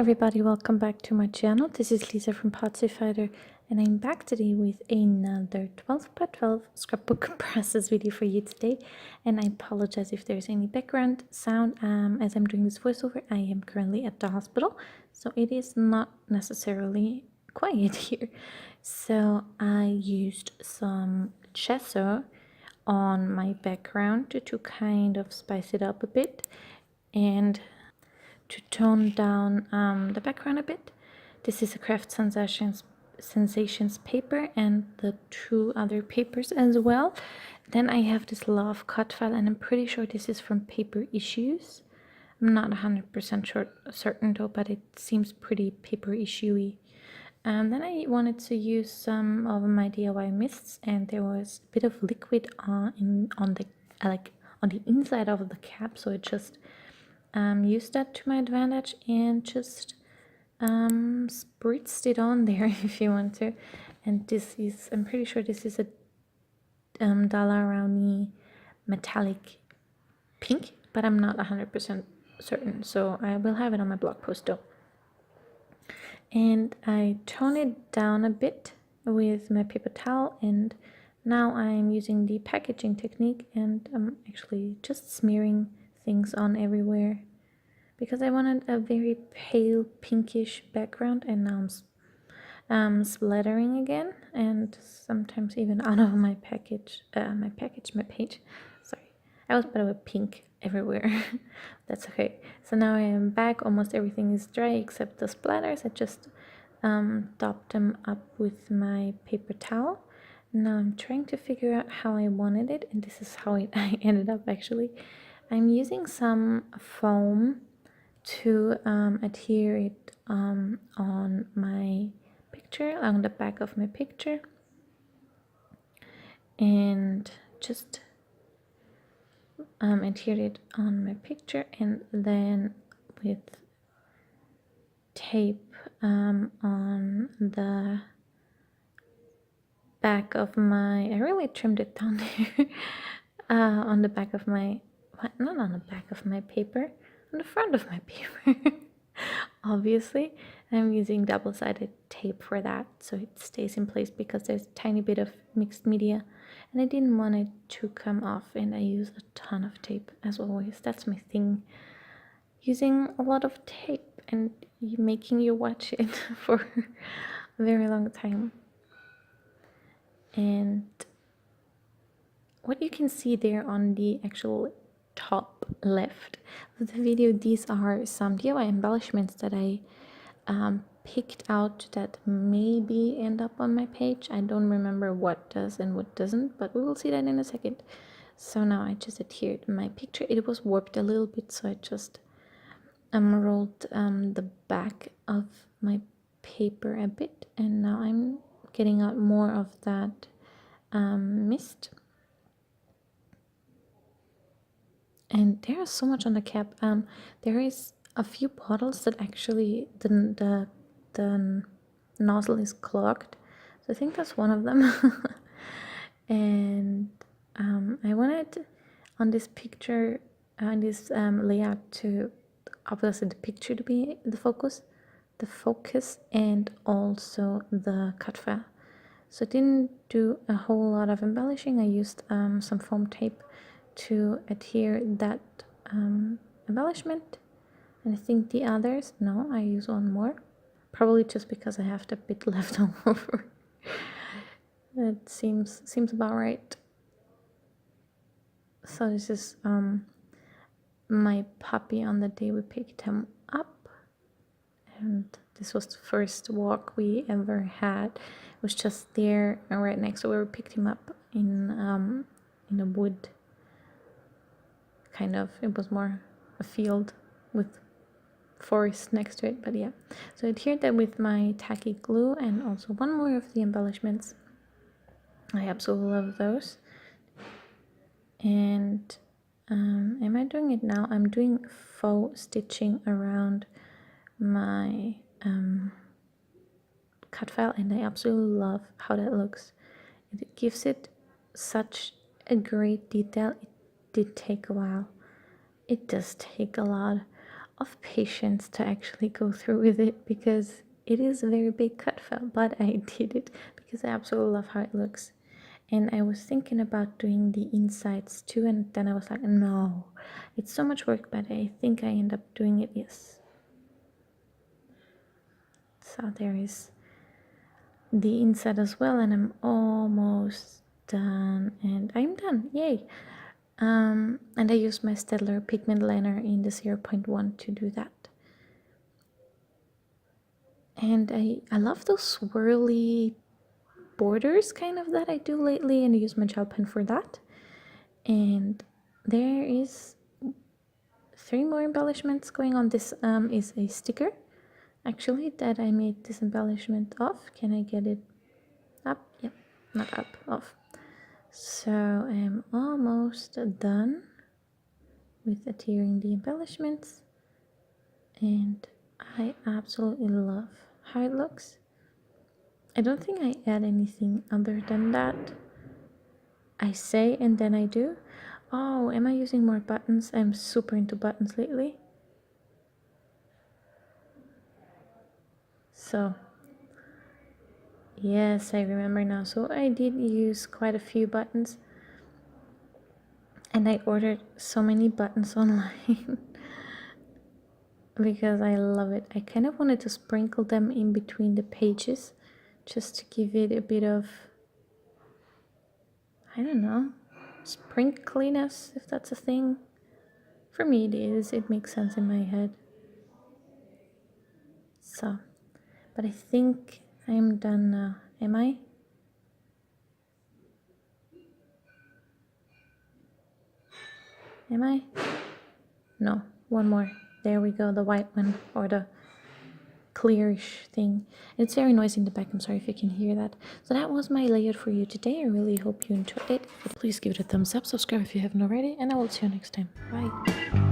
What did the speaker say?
everybody, welcome back to my channel. This is Lisa from Potsiefighter, and I'm back today with another 12x12 scrapbook process video for you today. And I apologize if there's any background sound as I'm doing this voiceover. I am currently at the hospital, so it is not necessarily quiet here. So I used some gesso on my background to kind of spice it up a bit and to tone down the background a bit. This is a Craft Sensations paper and the two other papers as well. Then I have this Love cut file, and I'm pretty sure this is from Paper Issues. I'm not 100% certain though, but it seems pretty paper issue-y. And then I wanted to use some of my DIY mists, and there was a bit of liquid on the inside of the cap, so it just used that to my advantage and just spritzed it on there if you want to. And this is, I'm pretty sure this is a Dalarani metallic pink, but I'm not 100% certain, so I will have it on my blog post though. And I tone it down a bit with my paper towel, and now I'm using the packaging technique, and I'm actually just smearing things on everywhere because I wanted a very pale pinkish background, and now I'm splattering again, and sometimes even out of my page. Sorry, I was put with pink everywhere. That's okay. So now I am back. Almost everything is dry except the splatters. I just topped them up with my paper towel. Now I'm trying to figure out how I wanted it, and this is how I ended up actually. I'm using some foam to adhere it on my picture, on the back of my picture, and just adhere it on my picture, and then with tape on the back of my, I really trimmed it down there, on the back of my, not on the back of my paper, on the front of my paper. Obviously, I'm using double-sided tape for that, so it stays in place because there's a tiny bit of mixed media, and I didn't want it to come off, and I use a ton of tape as always. That's my thing, using a lot of tape and making you watch it for a very long time. And what you can see there on the actual top left of the video, these are some DIY embellishments that I picked out that maybe end up on my page. I don't remember what does and what doesn't, but we will see that in a second. So now I just adhered my picture. It was warped a little bit, so I just rolled the back of my paper a bit, and now I'm getting out more of that mist. And there's so much on the cap. There is a few bottles that actually the nozzle is clogged, so I think that's one of them. And I wanted on this picture, on this layout, to obviously the picture to be the focus, and also the cut file. So I didn't do a whole lot of embellishing. I used some foam tape to adhere that embellishment, and I think the others, no, I use one more, probably just because I have the bit left over. That seems about right. So this is my puppy on the day we picked him up, and this was the first walk we ever had. It was just there right next to where we picked him up in a wood. Kind of, it was more a field with forest next to it, but yeah. So I adhered that with my tacky glue, and also one more of the embellishments. I absolutely love those. And am I doing it now? I'm doing faux stitching around my cut file, and I absolutely love how that looks. It gives it such a great detail. It did take a while. It does take a lot of patience to actually go through with it, because it is a very big cut file, but I did it because I absolutely love how it looks. And I was thinking about doing the insides too, and then I was like, no, it's so much work, but I think I end up doing it, yes. So there is the inside as well, and I'm almost done, and I'm done, yay. And I used my Staedtler pigment liner in the 0.1 to do that. And I love those swirly borders kind of that I do lately, and I use my gel pen for that. And there is 3 more embellishments going on. This is a sticker actually that I made this embellishment of. Can I get it up? Yep, not up, off. So I'm almost done with adhering the embellishments, and I absolutely love how it looks. I don't think I add anything other than that. I say and then I do. Oh, am I using more buttons? I'm super into buttons lately. So, yes, I remember now. So I did use quite a few buttons. And I ordered so many buttons online because I love it. I kind of wanted to sprinkle them in between the pages just to give it a bit of, I don't know, sprinkliness, if that's a thing. For me it is. It makes sense in my head. So, but I think I'm done now. Am I? Am I? No, one more. There we go, the white one, or the clearish thing. It's very noisy in the back. I'm sorry if you can hear that. So that was my layout for you today. I really hope you enjoyed it. Please give it a thumbs up, subscribe if you haven't already, and I will see you next time. Bye.